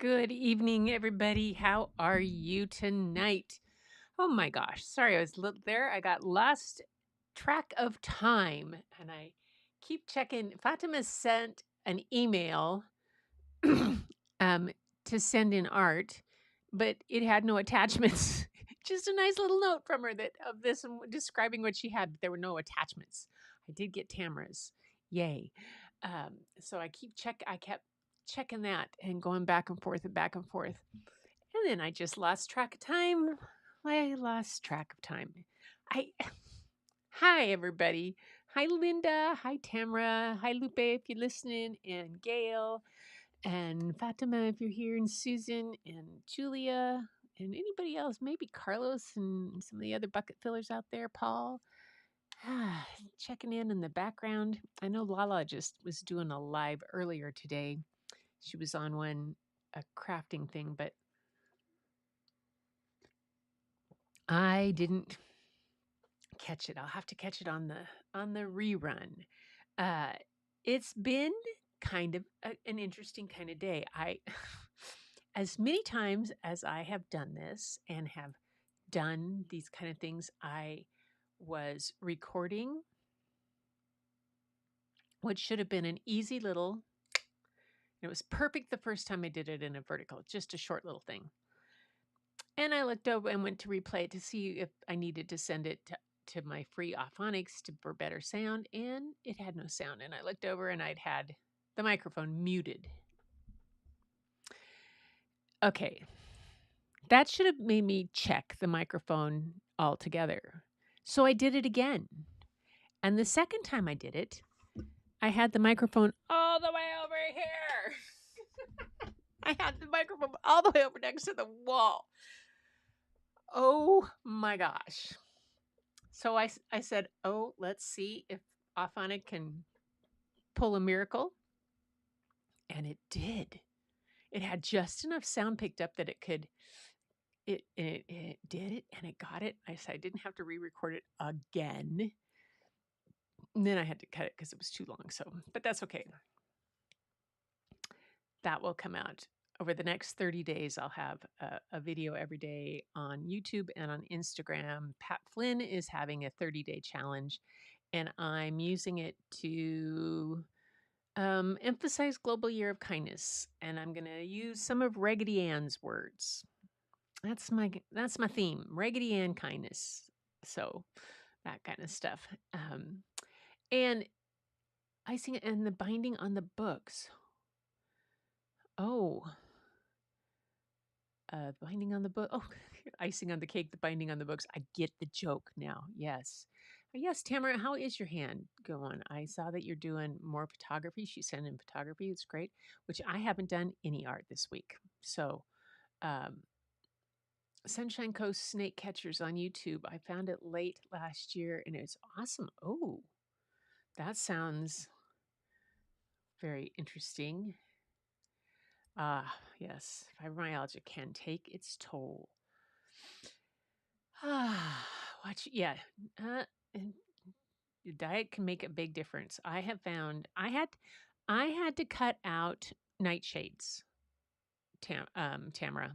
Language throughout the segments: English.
Good evening, everybody. How are you tonight? Oh my gosh. Sorry, I was there. I got lost track of time and I keep checking. Fatima sent an email um, to send in art, but it had no attachments. Just a nice little note from her that of this and describing what she had, but there were no attachments. I did get Tamara's. Yay. So I kept checking that and going back and forth and back and forth. And then I just lost track of time. I lost track of time. I Hi everybody. Hi Linda. Hi Tamara. Hi Lupe if you're listening, and Gail and Fatima if you're here, and Susan and Julia and anybody else, maybe Carlos and some of the other bucket fillers out there, Paul. Checking in the background. I know Lala just was doing a live earlier today. She was on a crafting thing, but I didn't catch it. I'll have to catch it on the rerun. Uh, it's been kind of an interesting kind of day. I, as many times as I have done this and have done these kind of things, I was recording what should have been an easy little. It was perfect the first time I did it in a vertical, just a short little thing. And I looked over and went to replay it to see if I needed to send it to my free Auphonics for better sound, and it had no sound. And I looked over and I'd had the microphone muted. Okay, that should have made me check the microphone altogether. So I did it again. And the second time I did it, I had the microphone all the way over here. I had the microphone all the way over next to the wall. Oh my gosh. So I said, oh, let's see if Auphonic can pull a miracle. And it did. It had just enough sound picked up that it could, it did it and it got it. I didn't have to re-record it again. And then I had to cut it because it was too long. So, but that's okay. That will come out over the next 30 days. I'll have a video every day on YouTube and on Instagram. Pat Flynn is having a 30-day challenge, and I'm using it to emphasize Global Year of Kindness. And I'm going to use some of Raggedy Ann's words. That's my theme, Raggedy Ann kindness. So that kind of stuff. And icing and the binding on the books. Oh, binding on the book. Oh, icing on the cake, the binding on the books. I get the joke now. Yes. Yes, Tamara, how is your hand going? I saw that you're doing more photography. She sent in photography. It's great, which I haven't done any art this week. So, um, Sunshine Coast Snake Catchers on YouTube. I found it late last year and it's awesome. Oh, that sounds very interesting. Ah, yes, fibromyalgia can take its toll. Ah, watch, yeah. And your diet can make a big difference. I have found I had to cut out nightshades, Tamara,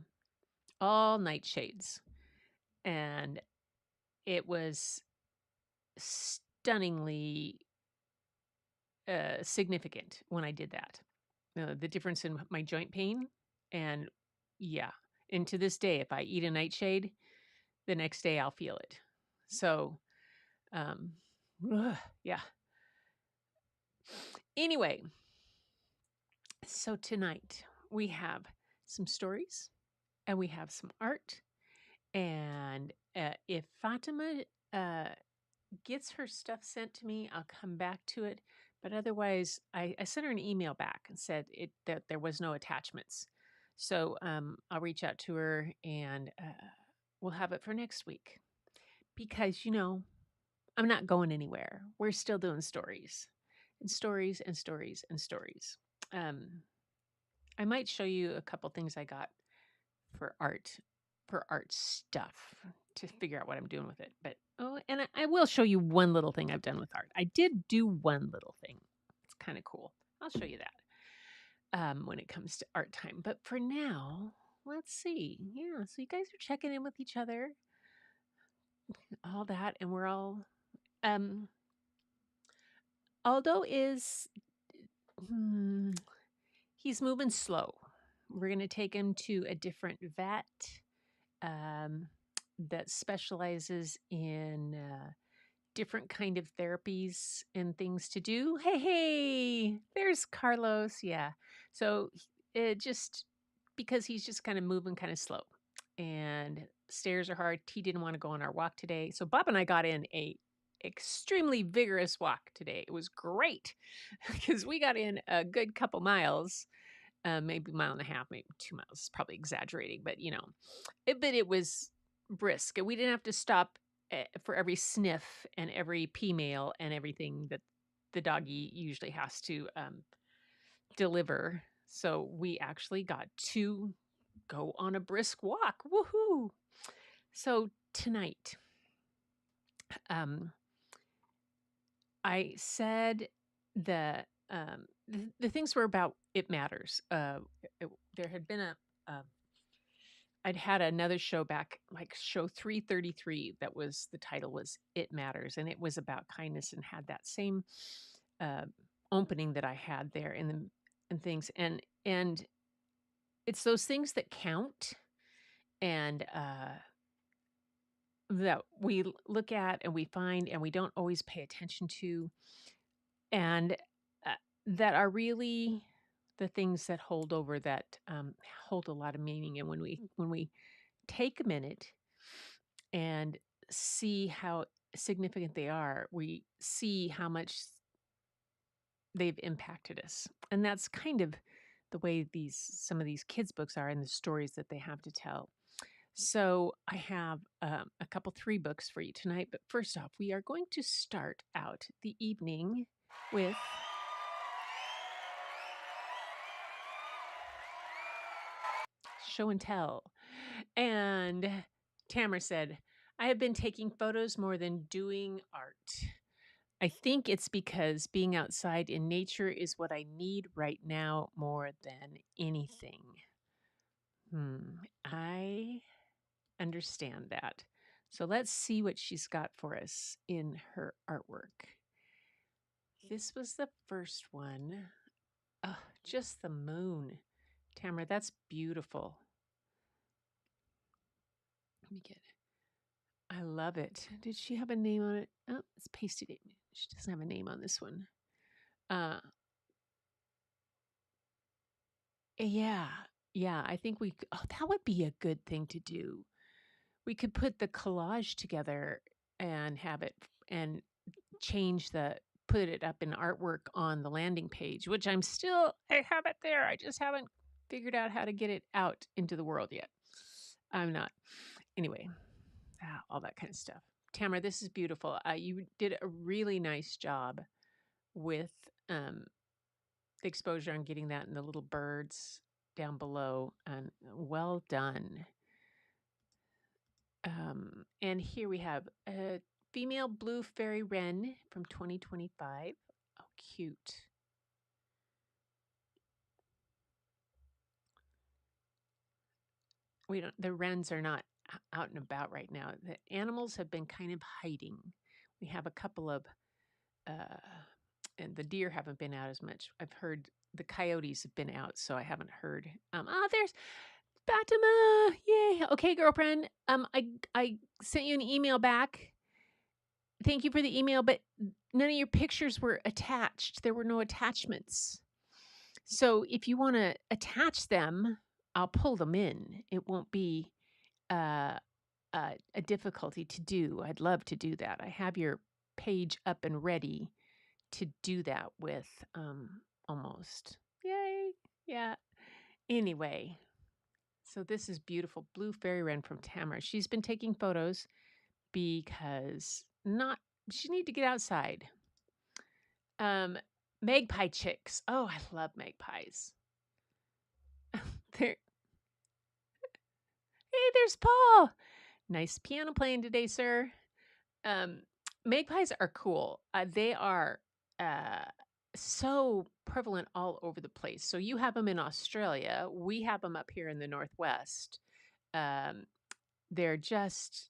all nightshades, and it was stunningly significant when I did that. The difference in my joint pain, and yeah, and to this day, if I eat a nightshade, the next day I'll feel it. So, um, yeah. Anyway, so tonight we have some stories and we have some art. And if Fatima gets her stuff sent to me, I'll come back to it. But otherwise, I sent her an email back and said that there was no attachments. So I'll reach out to her and we'll have it for next week. Because, I'm not going anywhere. We're still doing stories and stories and stories and stories. Um, I might show you a couple things I got for art stuff to figure out what I'm doing with it. But and I will show you one little thing I've done with art. I did do one little thing. It's kind of cool. I'll show you that. when it comes to art time. But for now, let's see. Yeah, so you guys are checking in with each other, all that, and we're all. Um, Aldo is. Hmm, he's moving slow. We're gonna take him to a different vet um, that specializes in different kind of therapies and things to do. Hey, hey, there's Carlos. Yeah. So it just because he's just kind of moving kind of slow and stairs are hard. He didn't want to go on our walk today. So Bob and I got in a extremely vigorous walk today. It was great because we got in a good couple miles, maybe a mile and a half, maybe 2 miles, probably exaggerating, but but it was brisk. We didn't have to stop for every sniff and every pee mail and everything that the doggy usually has to deliver. So we actually got to go on a brisk walk. Woohoo! So tonight, um, I said the things were about it matters. There had been a I'd had another show back, like show 333, that was the title was It Matters, and it was about kindness and had that same uh, opening that I had there in the and things and it's those things that count and that we look at and we find and we don't always pay attention to and uh, that are really the things that hold over that hold a lot of meaning. And when we take a minute and see how significant they are, we see how much they've impacted us. And that's kind of the way some of these kids' books are and the stories that they have to tell. So I have a couple 3 books for you tonight. But first off, we are going to start out the evening with show and tell. And Tamara said, I have been taking photos more than doing art. I think it's because being outside in nature is what I need right now more than anything. I understand that. So let's see what she's got for us in her artwork. This was the first one. Oh, just the moon. Tamara, that's beautiful. Let me get it. I love it. Did she have a name on it? Oh, it's pasted in. She doesn't have a name on this one. Yeah. Yeah, I think that would be a good thing to do. We could put the collage together and have it and put it up in artwork on the landing page, which I have it there. I just haven't figured out how to get it out into the world yet. I'm not. Anyway, all that kind of stuff. Tamara, this is beautiful. You did a really nice job with the exposure on getting that and the little birds down below. And well done. And here we have a female blue fairy wren from 2025. Oh, cute. The wrens are not out and about right now. The animals have been kind of hiding. We have a couple of, and the deer haven't been out as much. I've heard the coyotes have been out, so I haven't heard. There's Fatima. Yay. Okay, girlfriend. I sent you an email back. Thank you for the email, but none of your pictures were attached. There were no attachments. So if you want to attach them, I'll pull them in. It won't be a difficulty to do. I'd love to do that. I have your page up and ready to do that with almost. Yay. Yeah. Anyway, so this is beautiful blue fairy wren from Tamara. She's been taking photos because she need to get outside. Magpie chicks. Oh, I love magpies. There. Hey, there's Paul. Nice piano playing today, sir. Magpies are cool. They are so prevalent all over the place. So you have them in Australia. We have them up here in the Northwest. Um, they're just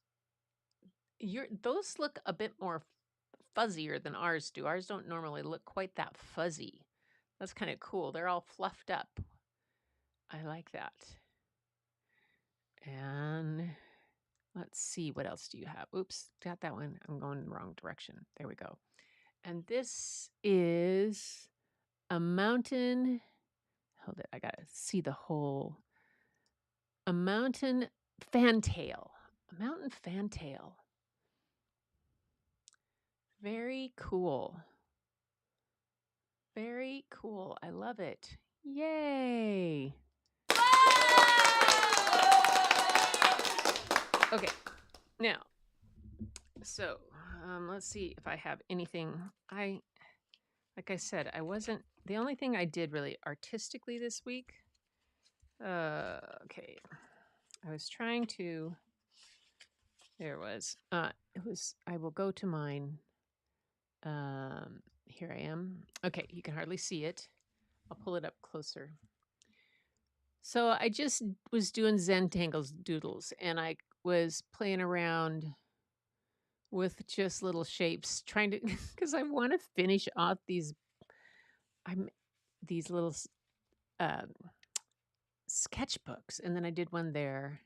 those look a bit more fuzzier than ours do. Ours don't normally look quite that fuzzy. That's kind of cool. They're all fluffed up. I like that. And let's see, what else do you have? Oops, got that one. I'm going in the wrong direction. There we go. And this is a mountain. Hold it. I got to see the whole. A mountain fantail. A mountain fantail. Very cool. Very cool. I love it. Yay. Okay. Now, so let's see if I have anything. Like I said, I wasn't, the only thing I did really artistically this week. Okay. I was trying to, there it was. I will go to mine. Here I am. Okay, you can hardly see it. I'll pull it up closer. So I just was doing Zentangles doodles, and I was playing around with just little shapes, trying to, because I want to finish off these little sketchbooks, and then I did one there.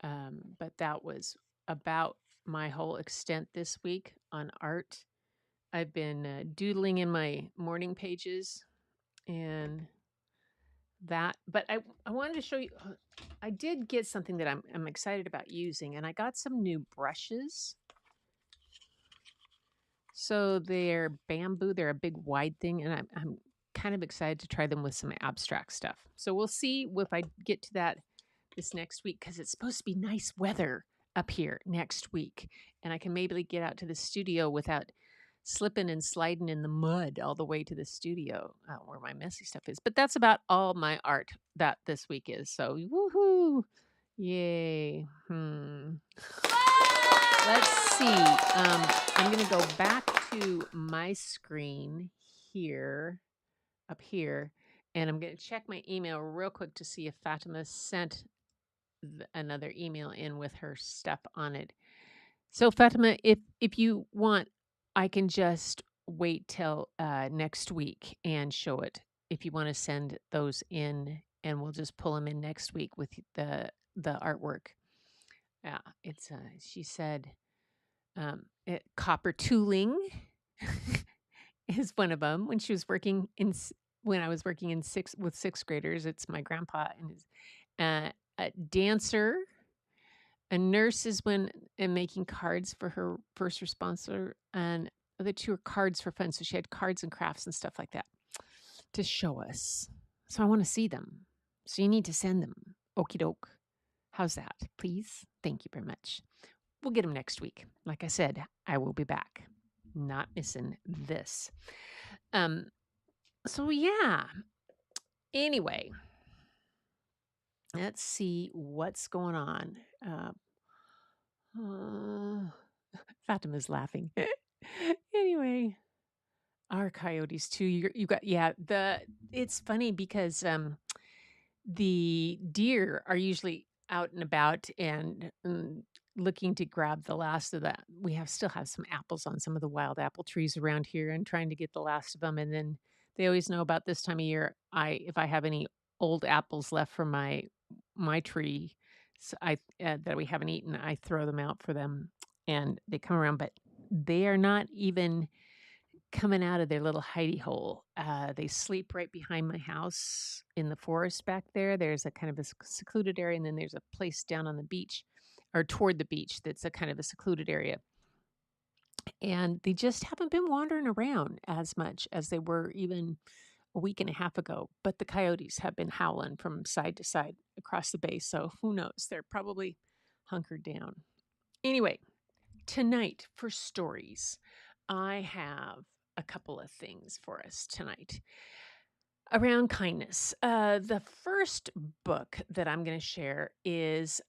But that was about my whole extent this week on art. I've been doodling in my morning pages, and that. But I wanted to show you. I did get something that I'm excited about using, and I got some new brushes. So they're bamboo. They're a big wide thing, and I'm kind of excited to try them with some abstract stuff. So we'll see if I get to that this next week, because it's supposed to be nice weather up here next week, and I can maybe get out to the studio without slipping and sliding in the mud all the way to the studio where my messy stuff is. But that's about all my art that this week is. So woohoo! Yay! Let's see. I'm going to go back to my screen here, up here, and I'm going to check my email real quick to see if Fatima sent another email in with her stuff on it. So Fatima, if you want, I can just wait till next week and show it. If you want to send those in, and we'll just pull them in next week with the artwork. Yeah, it's she said copper tooling is one of them. When she was working when I was working with sixth graders, it's my grandpa and his a dancer. A nurse is making cards for her first responder, and the other two are cards for fun. So she had cards and crafts and stuff like that to show us. So I want to see them. So you need to send them. Okie doke. How's that? Please? Thank you very much. We'll get them next week. Like I said, I will be back. Not missing this. So yeah. Anyway, let's see what's going on. Fatima's laughing. Anyway, our coyotes too. You got it's funny because the deer are usually out and about and looking to grab the last of that. We still have some apples on some of the wild apple trees around here, and trying to get the last of them. And then they always know about this time of year. If I have any old apples left from my tree, so that we haven't eaten, I throw them out for them, and they come around. But they are not even coming out of their little hidey hole. They sleep right behind my house in the forest back there. There's a kind of a secluded area, and then there's a place down on the beach or toward the beach that's a kind of a secluded area. And they just haven't been wandering around as much as they were even a week and a half ago. But the coyotes have been howling from side to side across the bay. So who knows? They're probably hunkered down. Anyway, tonight for stories, I have a couple of things for us tonight around kindness. The first book that I'm going to share is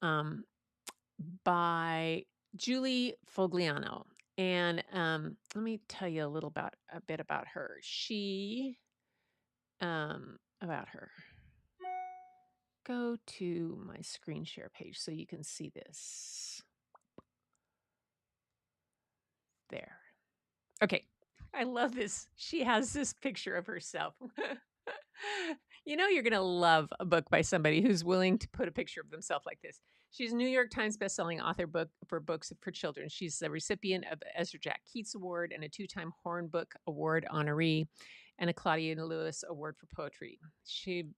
by Julie Fogliano, And let me tell you a bit about her. About her. Go to my screen share page so you can see this. There. Okay. I love this. She has this picture of herself. You know, you're going to love a book by somebody who's willing to put a picture of themselves like this. She's a New York Times bestselling author book for books for children. She's the recipient of the Ezra Jack Keats Award and a 2-time Horn Book Award honoree and a Claudia Lewis Award for poetry.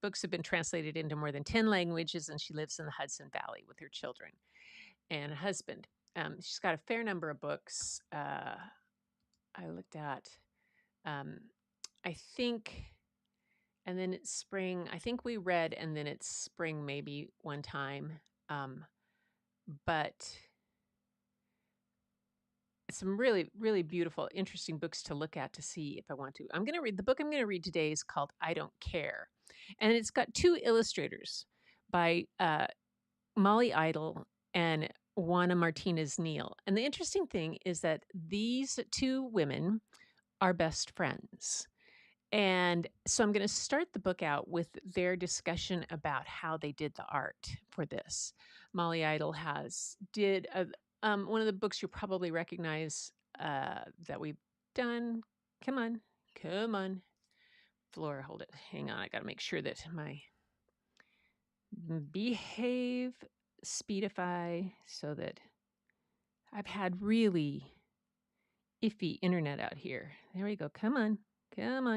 Books have been translated into more than 10 languages, and she lives in the Hudson Valley with her children and a husband. She's got a fair number of books. I looked at, um, I think, and then it's spring. I think we read, and then it's spring maybe one time. But some really, really beautiful, interesting books to look at to see if I want to. The book I'm going to read today is called I Don't Care. And it's got 2 illustrators by Molly Idle and Juana Martinez Neal. And the interesting thing is that these 2 women are best friends. And so I'm going to start the book out with their discussion about how they did the art for this. Molly Idle did one of the books you probably recognize that we've done. Come on, Flora, hold it. Hang on, I got to make sure that my Behave Speedify, so that I've had really iffy internet out here. There we go. Come on,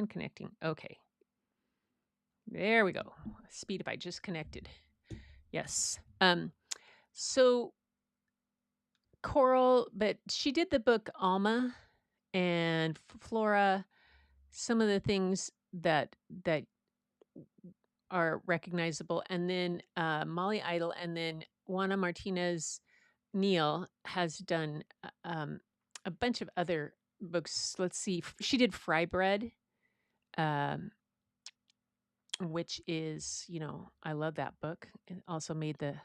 connecting. Okay. There we go. Speedify just connected. Yes. So Coral, but she did the book Alma and Flora. Some of the things that are recognizable, and then Molly Idle, and then Juana Martinez Neal has done a bunch of other books. Let's see. She did Fry Bread. Which is, I love that book. It also made the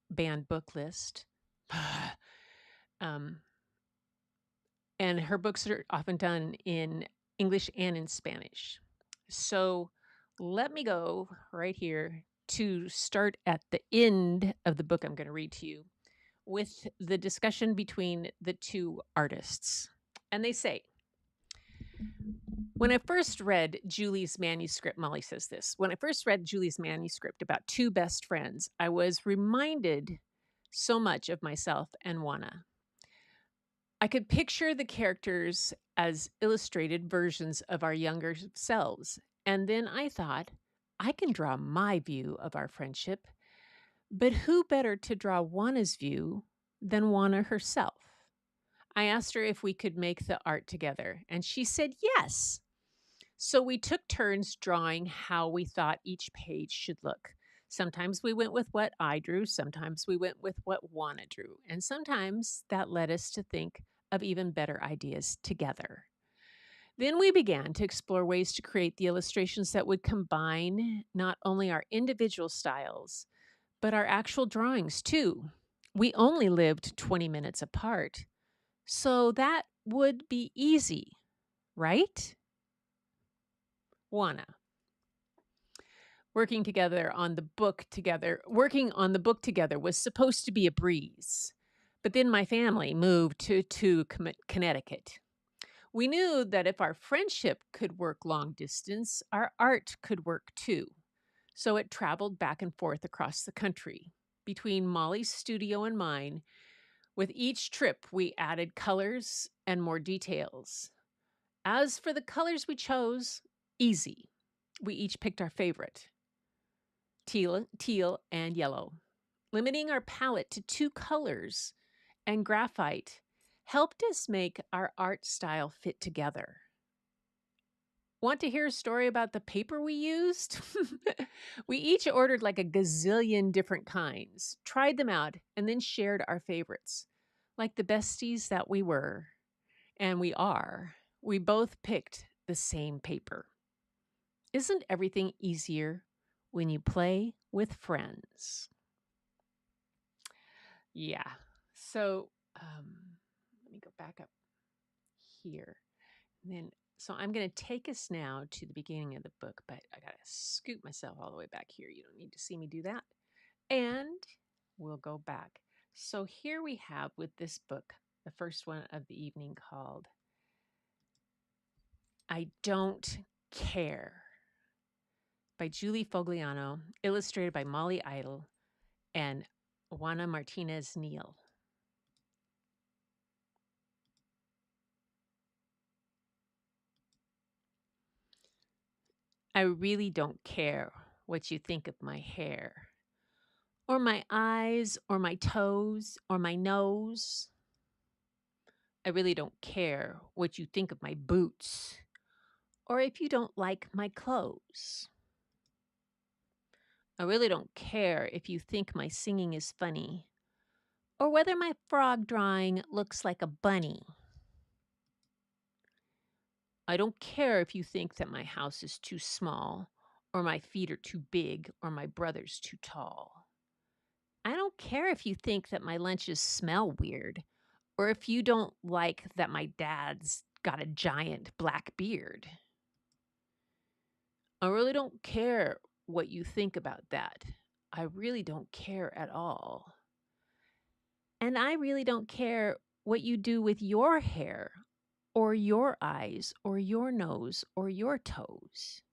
banned book list. And her books are often done in English and in Spanish. So let me go right here to start at the end of the book I'm going to read to you with the discussion between the 2 artists. And they say, when I first read Julie's manuscript, Molly says this, when I first read Julie's manuscript about 2 best friends, I was reminded so much of myself and Juana. I could picture the characters as illustrated versions of our younger selves. And then I thought, I can draw my view of our friendship, but who better to draw Juana's view than Juana herself? I asked her if we could make the art together, and she said yes. So we took turns drawing how we thought each page should look. Sometimes we went with what I drew, sometimes we went with what Juana drew, and sometimes that led us to think of even better ideas together. Then we began to explore ways to create the illustrations that would combine not only our individual styles, but our actual drawings too. We only lived 20 minutes apart, so that would be easy, right? Juana. Working on the book together was supposed to be a breeze. But then my family moved to Connecticut. We knew that if our friendship could work long distance, our art could work too. So it traveled back and forth across the country between Molly's studio and mine. With each trip, we added colors and more details. As for the colors we chose, easy. We each picked our favorite, teal and yellow. Limiting our palette to 2 colors and graphite helped us make our art style fit together. Want to hear a story about the paper we used? We each ordered like a gazillion different kinds, tried them out, and then shared our favorites. Like the besties that we were, and we are, we both picked the same paper. Isn't everything easier when you play with friends? Yeah. So let me go back up. here. And then, so I'm going to take us now to the beginning of the book, but I got to scoot myself all the way back here. You don't need to see me do that. And we'll go back. So here we have with this book, the first one of the evening called I Don't Care by Julie Fogliano, illustrated by Molly Idle and Juana Martinez Neal. I really don't care what you think of my hair, or my eyes, or my toes, or my nose. I really don't care what you think of my boots, or if you don't like my clothes. I really don't care if you think my singing is funny, or whether my frog drawing looks like a bunny. I don't care if you think that my house is too small, or my feet are too big, or my brother's too tall. I don't care if you think that my lunches smell weird, or if you don't like that my dad's got a giant black beard. I really don't care what you think about that. I really don't care at all. And I really don't care what you do with your hair, or your eyes, or your nose, or your toes.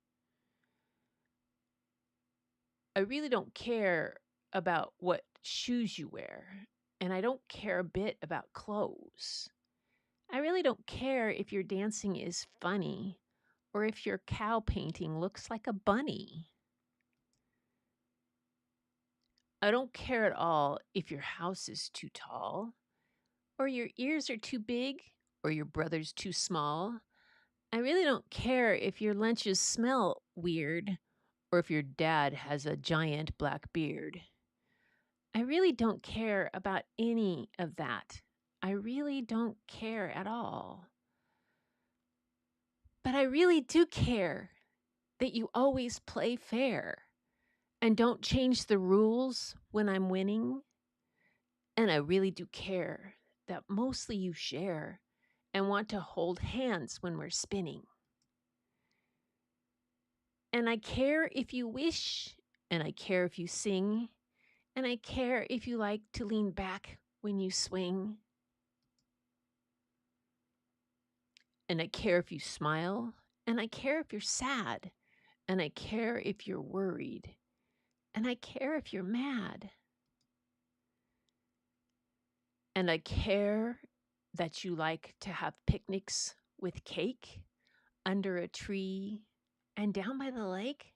I really don't care about what shoes you wear, and I don't care a bit about clothes. I really don't care if your dancing is funny or if your cow painting looks like a bunny. I don't care at all if your house is too tall, or your ears are too big, or your brother's too small. I really don't care if your lunches smell weird, or if your dad has a giant black beard. I really don't care about any of that. I really don't care at all. But I really do care that you always play fair and don't change the rules when I'm winning. And I really do care that mostly you share and want to hold hands when we're spinning. And I care if you wish, and I care if you sing, and I care if you like to lean back when you swing. And I care if you smile, and I care if you're sad, and I care if you're worried, and I care if you're mad. And I care that you like to have picnics with cake under a tree and down by the lake.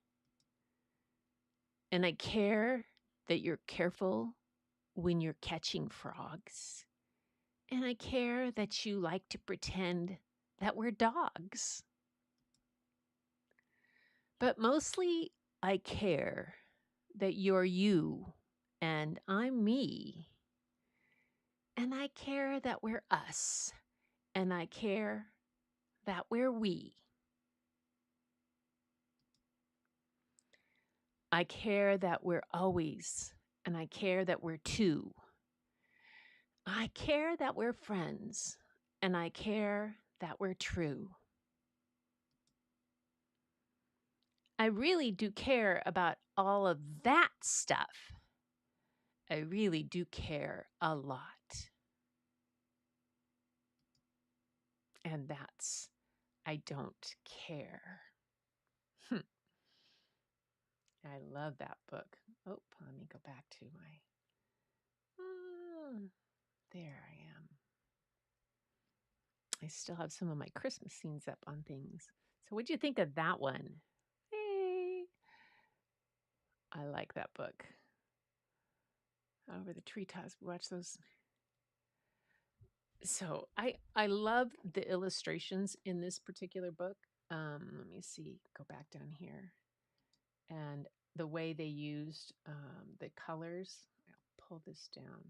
And I care that you're careful when you're catching frogs. And I care that you like to pretend that we're dogs. But mostly, I care that you're you and I'm me. And I care that we're us. And I care that we're we. I care that we're always, and I care that we're two. I care that we're friends, and I care that we're true. I really do care about all of that stuff. I really do care a lot. And that's I don't care. I love that book. Oh, let me go back to my. There I am. I still have some of my Christmas scenes up on things. So, what'd you think of that one? Hey, I like that book. Over the treetops, we watch those. So, I love the illustrations in this particular book. Let me see. Go back down here, and the way they used the colors. I'll pull this down.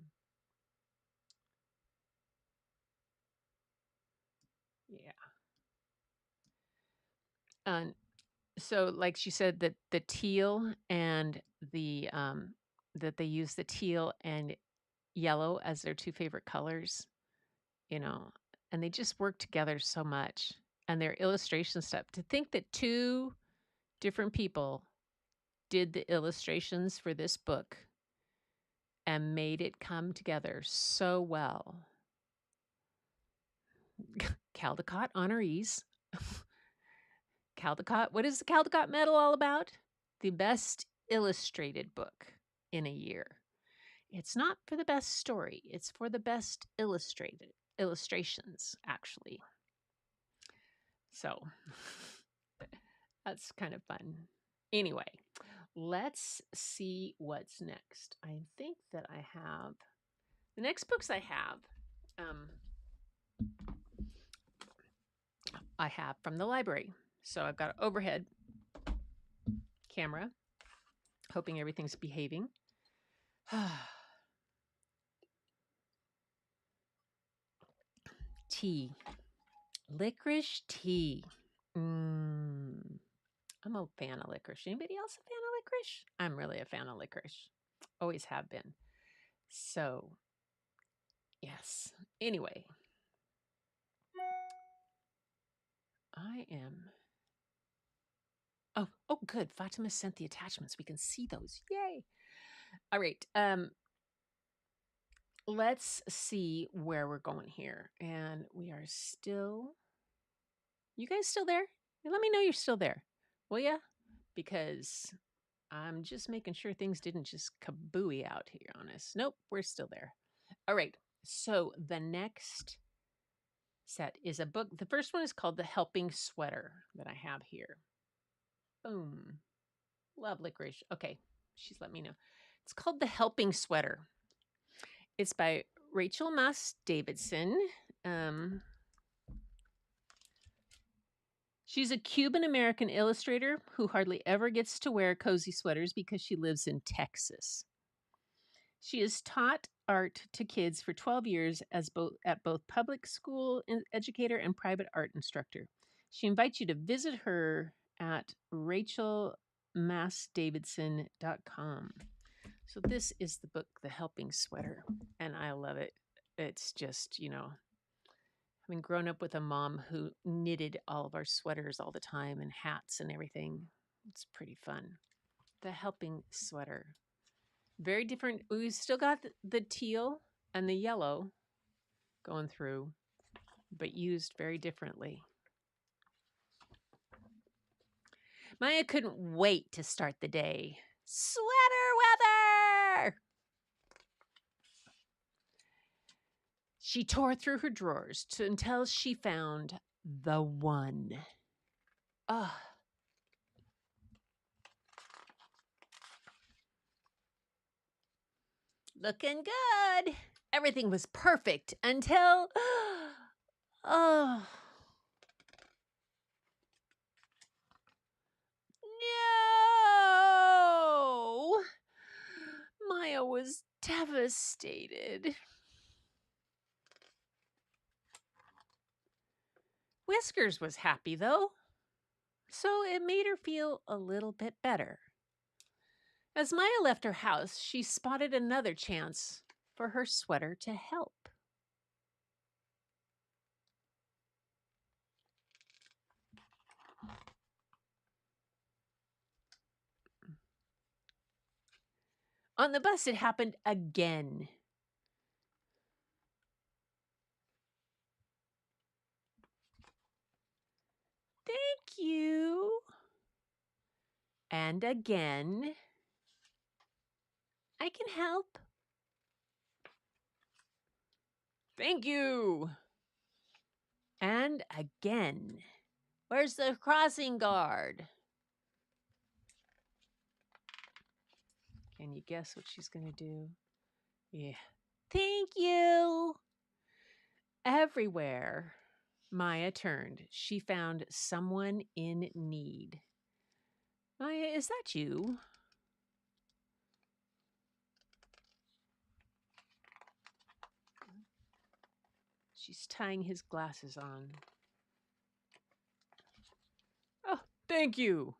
Yeah. And so, like she said, that the teal and the that they use the teal and yellow as their two favorite colors. You know, and they just work together so much. And their illustration stuff. To think that two different people did the illustrations for this book and made it come together so well. Caldecott honorees. Caldecott, what is the Caldecott Medal all about? The best illustrated book in a year. It's not for the best story, it's for the best illustrated illustrations, actually. So that's kind of fun. Anyway, let's see what's next. I think that I have the next books I have from the library. So I've got an overhead camera, hoping everything's behaving. Tea. Licorice tea. I'm a fan of licorice. Anybody else a fan of licorice? I'm really a fan of licorice. Always have been. So, yes. Anyway, I am. Oh, good. Fatima sent the attachments. We can see those. Yay. All right. Let's see where we're going here. And we are still. You guys still there? Let me know you're still there. Will ya? Because I'm just making sure things didn't just kabooey out here on us. Nope, we're still there. All right. So the next set is a book. The first one is called The Helping Sweater that I have here. Boom. Love licorice. Okay. She's let me know. It's called The Helping Sweater. It's by Rachel Maas Davidson. She's a Cuban-American illustrator who hardly ever gets to wear cozy sweaters because she lives in Texas. She has taught art to kids for 12 years at both public school educator and private art instructor. She invites you to visit her at rachelmaasdavidson.com. So this is the book, The Helping Sweater, and I love it. It's just, having grown up with a mom who knitted all of our sweaters all the time and hats and everything, it's pretty fun. The Helping Sweater. Very different. We've still got the teal and the yellow going through, but used very differently. Maya couldn't wait to start the day. Sweater weather! She tore through her drawers until she found the one. Looking good. Everything was perfect until... No! Maya was devastated. Whiskers was happy, though, so it made her feel a little bit better. As Maya left her house, she spotted another chance for her sweater to help. On the bus, it happened again. Thank you. And again. I can help. Thank you. And again. Where's the crossing guard? Can you guess what she's going to do? Yeah. Thank you. Everywhere Maya turned, she found someone in need. Maya, is that you? She's tying his glasses on. Oh, thank you.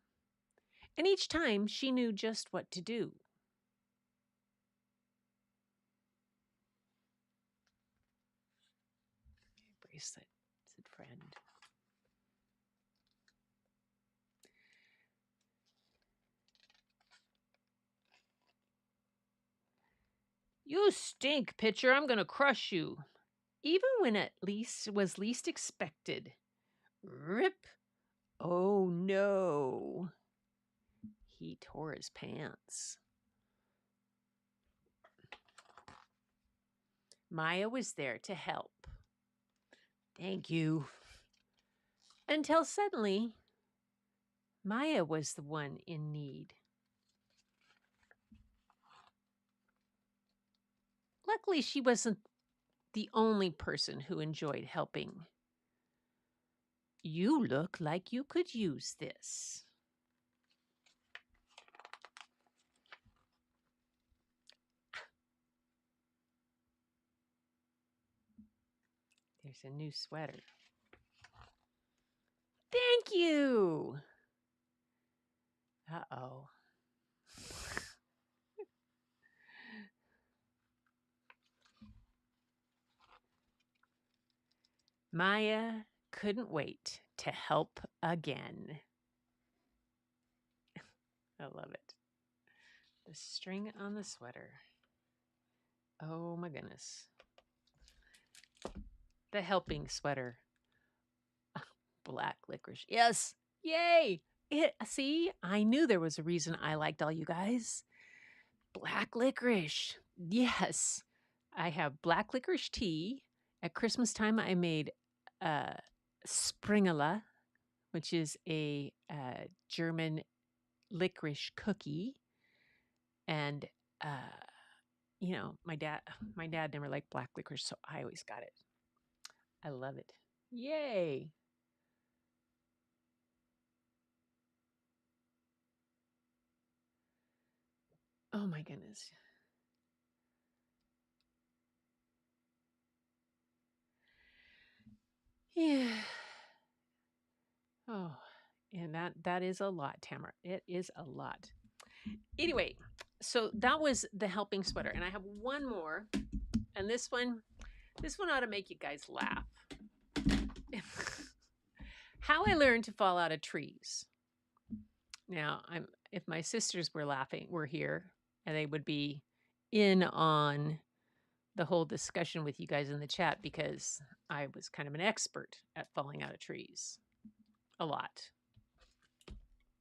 And each time she knew just what to do. said friend. You stink, pitcher. I'm gonna crush you. Even when at least was least expected. Rip. Oh no. He tore his pants. Maya was there to help. Thank you. Until suddenly, Maya was the one in need. Luckily, she wasn't the only person who enjoyed helping. You look like you could use this. There's a new sweater. Thank you. Uh-oh. Maya couldn't wait to help again. I love it. The string on the sweater. Oh my goodness. The helping sweater. Black licorice. Yes. Yay. See, I knew there was a reason I liked all you guys. Black licorice. Yes. I have black licorice tea. At Christmas time, I made Springela, which is a German licorice cookie. And, my dad never liked black licorice, so I always got it. I love it. Yay. Oh my goodness. Yeah. Oh, and that is a lot, Tamara. It is a lot. Anyway, so that was the helping sweater, and I have one more, and this one ought to make you guys laugh. How I learned to fall out of trees. Now, if my sisters were here, and they would be in on the whole discussion with you guys in the chat, because I was kind of an expert at falling out of trees. A lot.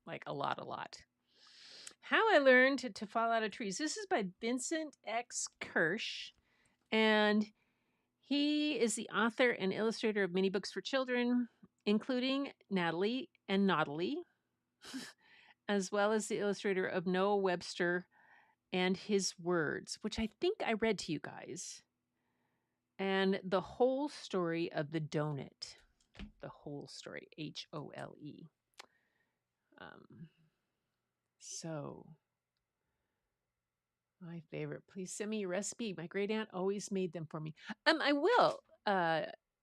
Like a lot. How I learned to fall out of trees. This is by Vincent X. Kirsch, and he is the author and illustrator of many books for children, including Natalie and Nautilus, as well as the illustrator of Noah Webster and His Words, which I think I read to you guys, and The Whole Story of the Donut. The Whole Story, HOLE. So, my favorite. Please send me your recipe. My great aunt always made them for me. I will.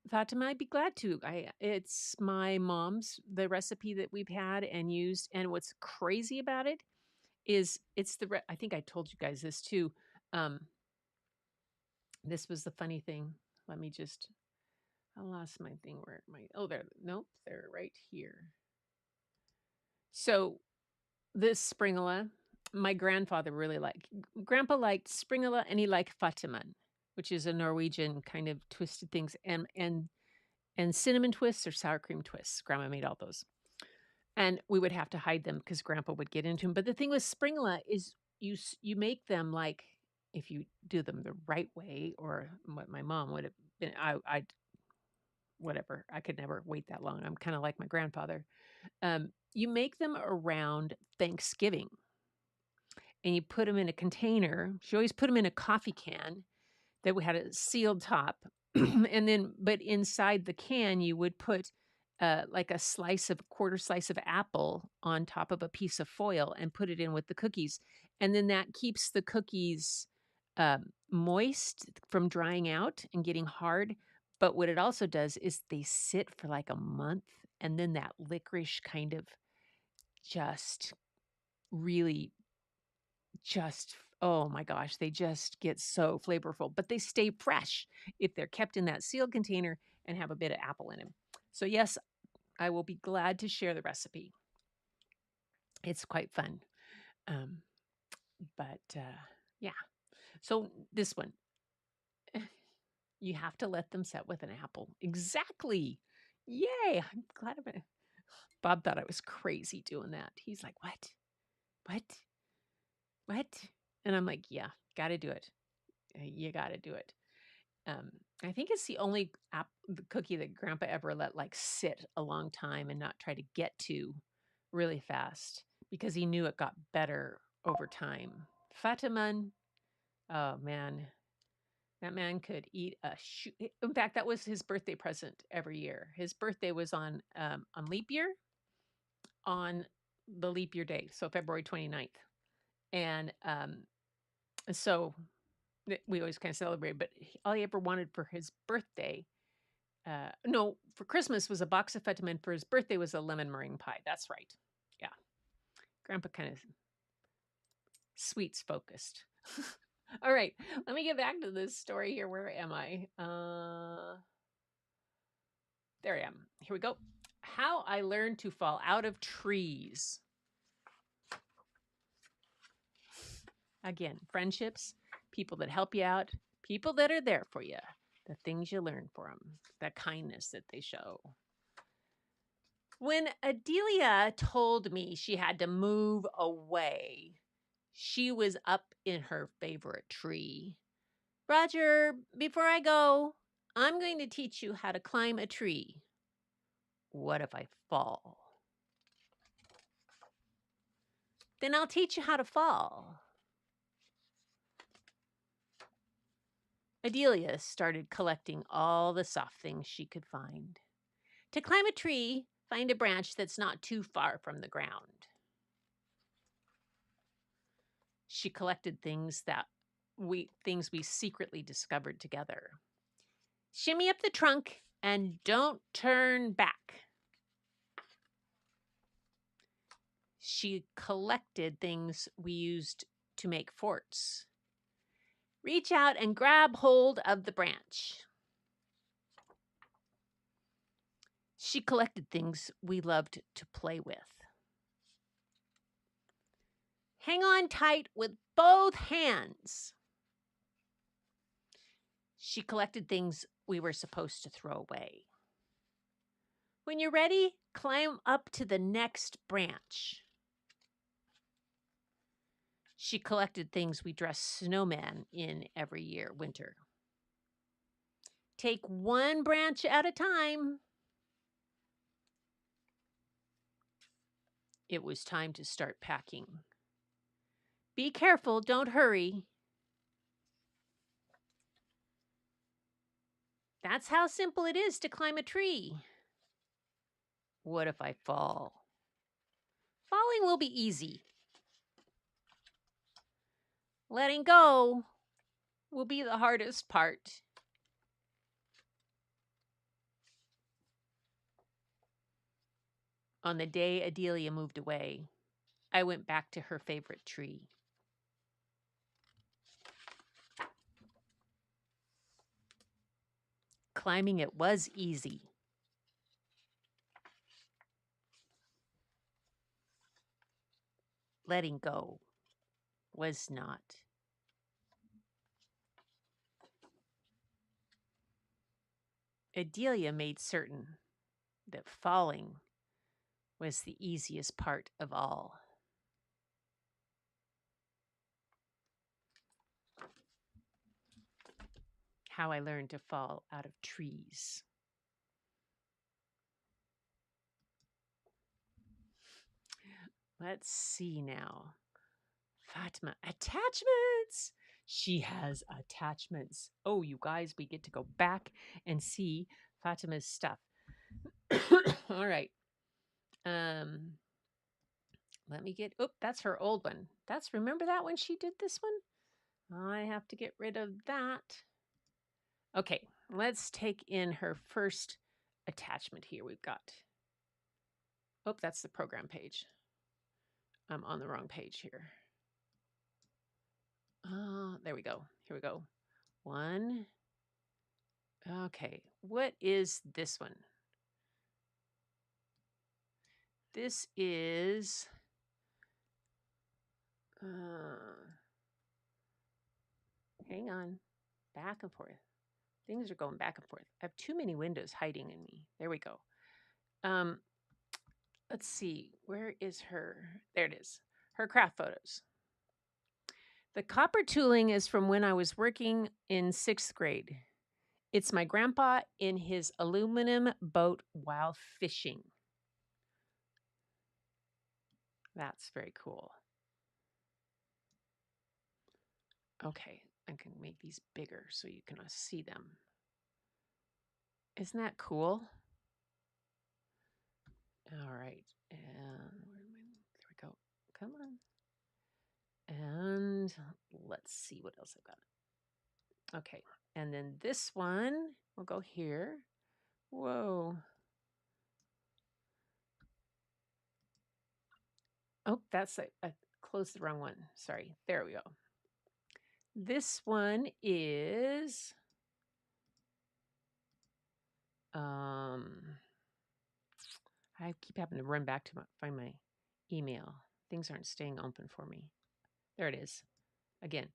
Fatima, I'd be glad to. It's my mom's, the recipe that we've had and used. And what's crazy about it is I think I told you guys this too. This was the funny thing. I lost my thing. They're right here. So this Springela, my grandpa liked Springela, and he liked Fatiman, which is a Norwegian kind of twisted things, and cinnamon twists or sour cream twists. Grandma made all those. And we would have to hide them because Grandpa would get into them. But the thing with Springela is you make them like, if you do them the right way, or what my mom would have been, whatever. I could never wait that long. I'm kind of like my grandfather. You make them around Thanksgiving, and you put them in a container. She always put them in a coffee can that had a sealed top. But inside the can, you would put like a quarter slice of apple on top of a piece of foil and put it in with the cookies. And then that keeps the cookies moist from drying out and getting hard. But what it also does is they sit for like a month, and then that licorice kind of just really oh my gosh, they just get so flavorful, but they stay fresh if they're kept in that sealed container and have a bit of apple in him. So, yes, I will be glad to share the recipe. It's quite fun. Um, but yeah. So, this one, you have to let them set with an apple. Exactly. Yay. I'm glad of it. Bob thought I was crazy doing that. He's like, "What? What? What?" And I'm like, "Yeah, got to do it. You got to do it." Um, I think it's the only the cookie that Grandpa ever let like sit a long time and not try to get to really fast because he knew it got better over time. Fatiman, oh man, that man could eat a shoe. In fact, that was his birthday present every year. His birthday was on leap year, on the leap year day, so February 29th. And so we always kind of celebrate, but all he ever wanted for his birthday, no, for Christmas was a box of Fetamin. For his birthday was a lemon meringue pie. That's right. Yeah. Grandpa kind of sweets focused. All right. Let me get back to this story here. Where am I? There I am. Here we go. How I learned to fall out of trees. Again, friendships, people that help you out, people that are there for you, the things you learn from them, the kindness that they show. When Adelia told me she had to move away, she was up in her favorite tree. Roger, before I go, I'm going to teach you how to climb a tree. What if I fall? Then I'll teach you how to fall. Adelia started collecting all the soft things she could find. To climb a tree, find a branch that's not too far from the ground. She collected things we secretly discovered together. Shimmy up the trunk and don't turn back. She collected things we used to make forts. Reach out and grab hold of the branch. She collected things we loved to play with. Hang on tight with both hands. She collected things we were supposed to throw away. When you're ready, climb up to the next branch. She collected things we dress snowmen in every year, winter. Take one branch at a time. It was time to start packing. Be careful, don't hurry. That's how simple it is to climb a tree. What if I fall? Falling will be easy. Letting go will be the hardest part. On the day Adelia moved away, I went back to her favorite tree. Climbing it was easy. Letting go was not. Adelia made certain that falling was the easiest part of all. How I learned to fall out of trees. Let's see now. Fatima, attachments. She has attachments. Oh, you guys, we get to go back and see Fatima's stuff. All right. Let me get, oh, that's her old one. Remember that when she did this one? I have to get rid of that. Okay, let's take in her first attachment here. We've got, oh, that's the program page. I'm on the wrong page here. There we go. Here we go. 1, Okay, what is this one? This is hang on, back and forth. Things are going back and forth. I have too many windows hiding in me. There we go. Um, let's see. Where is her? There it is. Her craft photos. The copper tooling is from when I was working in 6th grade. It's my grandpa in his aluminum boat while fishing. That's very cool. Okay, I can make these bigger so you can see them. Isn't that cool? All right, and there we go. Come on. And let's see what else I've got. Okay, and then this one, we'll go here. Whoa. Oh, that's I closed the wrong one. Sorry. There we go. This one is I keep having to run back to find my email. Things aren't staying open for me. There it is. Again.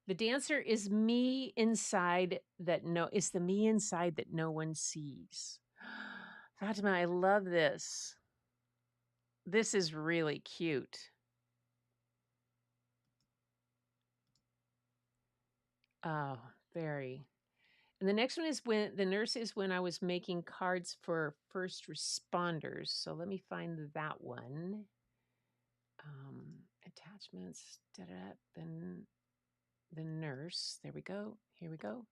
The dancer is me inside that it's the me inside that no one sees. Fatima, I love this. This is really cute. Oh, very. And the next one is when the nurse is when I was making cards for first responders. So let me find that one. Attachments. Then the nurse. There we go. Here we go.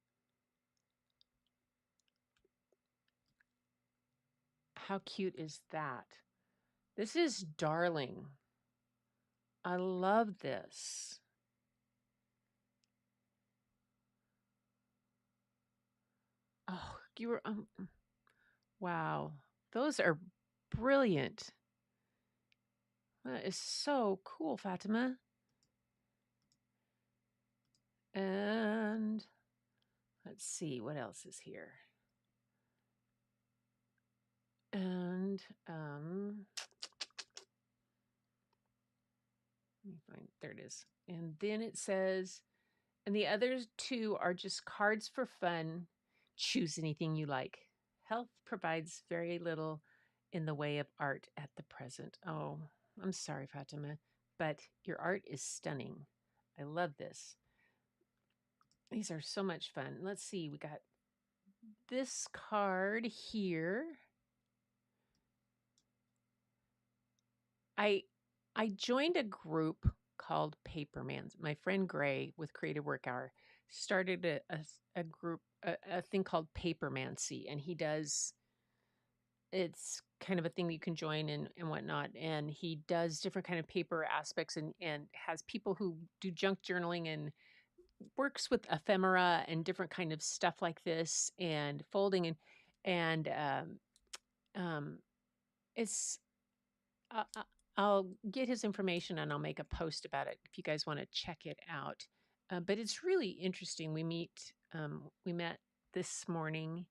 How cute is that? This is darling. I love this. Oh, you were wow. Those are brilliant. That is so cool, Fatima. And let's see what else is here. And let me find, there it is. And then it says, and the other two are just cards for fun. Choose anything you like. Health provides very little in the way of art at the present. Oh, I'm sorry, Fatima, but your art is stunning. I love this. These are so much fun. Let's see. We got this card here. I joined a group called Papermans. My friend Gray with Creative Work Hour started a group, a thing called Papermancy, and he does. It's kind of a thing that you can join and whatnot. And he does different kind of paper aspects and has people who do junk journaling and works with ephemera and different kind of stuff like this and folding and it's uh, uh, I'll get his information and I'll make a post about it if you guys want to check it out. But it's really interesting. We met this morning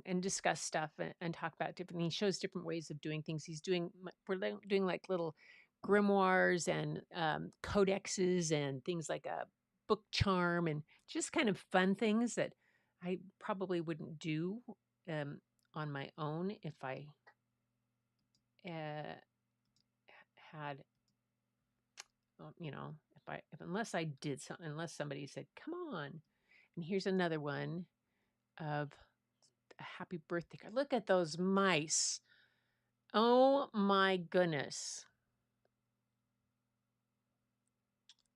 and discuss stuff and talk about different. He shows different ways of doing things. We're doing like little grimoires and codexes and things like a book charm and just kind of fun things that I probably wouldn't do um, on my own if I uh, had, unless I did something, unless somebody said, "Come on." And here's another one of a happy birthday card. Look at those mice. Oh my goodness.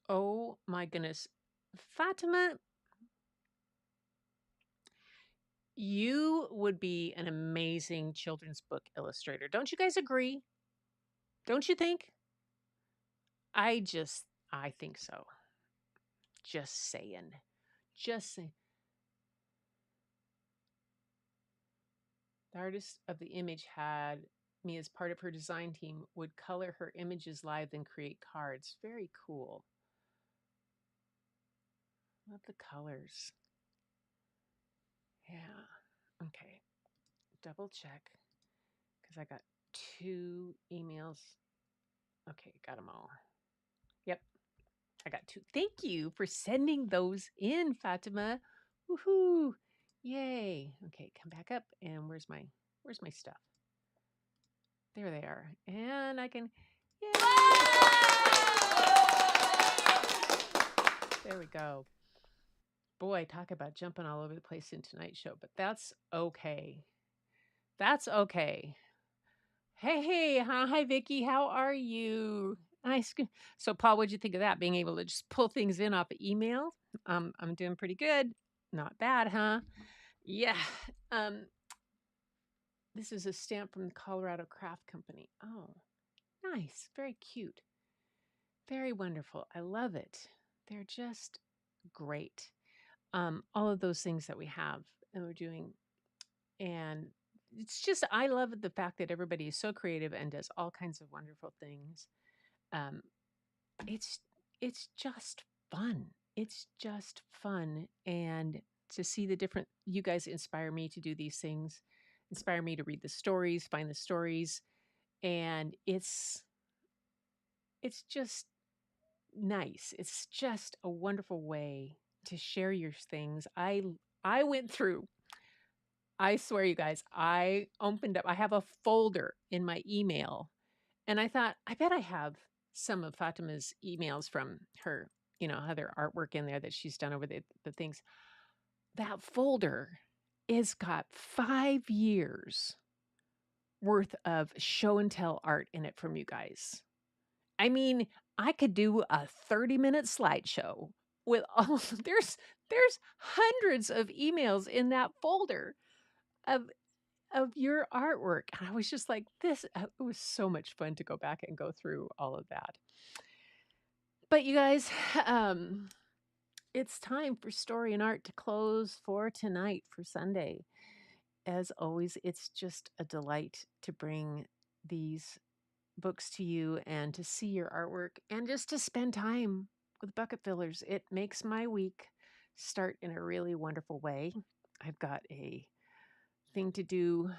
Oh my goodness. Fatima, you would be an amazing children's book illustrator. Don't you guys agree? Don't you think? I I think so. Just saying. Just saying. The artist of the image had me as part of her design team, would color her images live, then create cards. Very cool. Love the colors. Yeah. Okay. Double check because I got 2 emails. Okay, got them all. Yep, I got 2. Thank you for sending those in, Fatima. Woohoo! Yay. Okay, come back up and where's my stuff? There they are. And I can yay! There we go. Boy, talk about jumping all over the place in tonight's show, but that's okay. That's okay. Hey, hi, Vicky. How are you? Nice. So, Paul, what'd you think of that? Being able to just pull things in off of email? I'm doing pretty good. Not bad, huh? Yeah. Um, this is a stamp from the Colorado Craft Company. Oh, nice. Very cute. Very wonderful. I love it. They're just great. All of those things that we have and we're doing. And it's just, I love the fact that everybody is so creative and does all kinds of wonderful things. Um, it's it's just fun. It's just fun, and to see the different you guys inspire me to do these things, inspire me to read the stories, find the stories, and it's just nice. It's just a wonderful way to share your things. I went through I swear you guys, I opened up I have a folder in my email and I thought, I bet I have some of Fatima's emails from her, other artwork in there that she's done over the things. That folder is got 5 years worth of show and tell art in it from you guys. I mean, I could do a 30-minute slideshow with all there's hundreds of emails in that folder of your artwork. And I was just like, it was so much fun to go back and go through all of that. But you guys, it's time for Story and Art to close for tonight, for Sunday. As always, it's just a delight to bring these books to you and to see your artwork and just to spend time with bucket fillers. It makes my week start in a really wonderful way. I've got a thing to do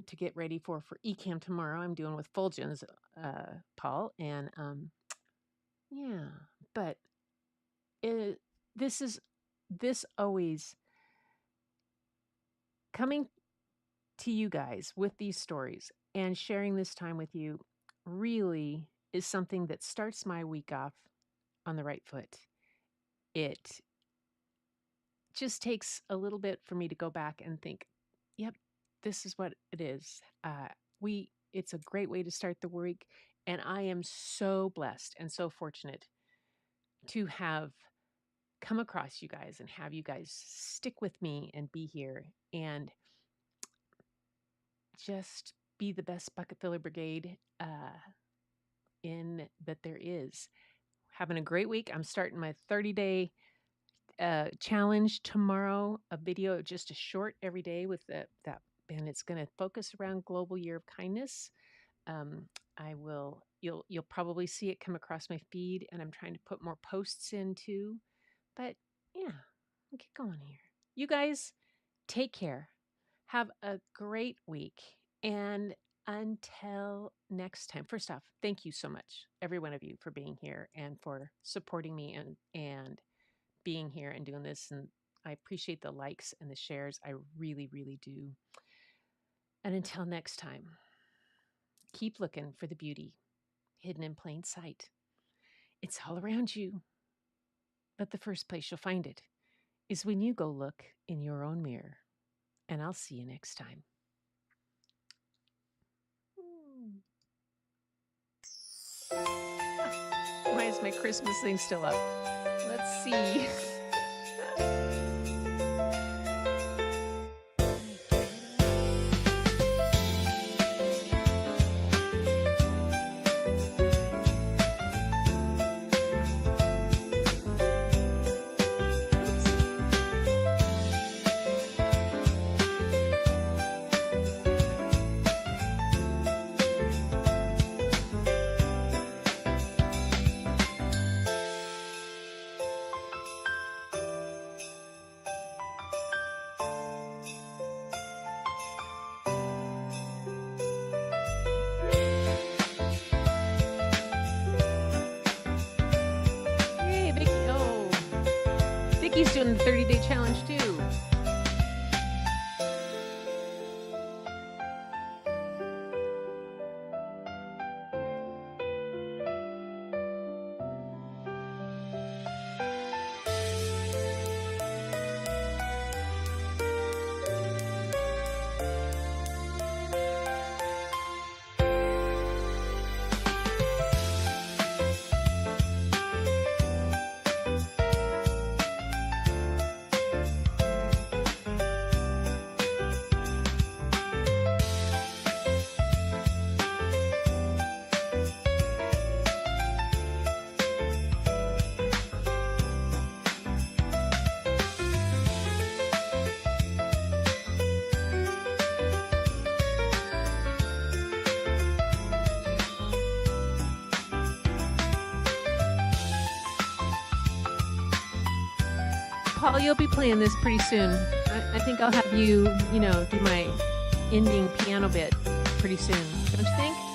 to get ready for eCamp tomorrow. I'm doing with Fulgens, Paul, and yeah. But this always coming to you guys with these stories and sharing this time with you really is something that starts my week off on the right foot. It just takes a little bit for me to go back and think, yep, this is what it is. It's a great way to start the week. And I am so blessed and so fortunate to have come across you guys and have you guys stick with me and be here and just be the best bucket filler brigade in that there is. Having a great week. I'm starting my 30-day challenge tomorrow, a video, just a short every day with that, and it's going to focus around Global Year of Kindness. You'll probably see it come across my feed, and I'm trying to put more posts in too. But yeah, we'll get going here. You guys, take care. Have a great week. And until next time, first off, thank you so much, every one of you, for being here and for supporting me and being here and doing this. And I appreciate the likes and the shares. I really, really do. And until next time, keep looking for the beauty hidden in plain sight. It's all around you. But the first place you'll find it is when you go look in your own mirror. And I'll see you next time. Why is my Christmas thing still up? Let's see. Nikki's doing the 30-day challenge too. Paul, you'll be playing this pretty soon. I think I'll have you, do my ending piano bit pretty soon. Don't you think?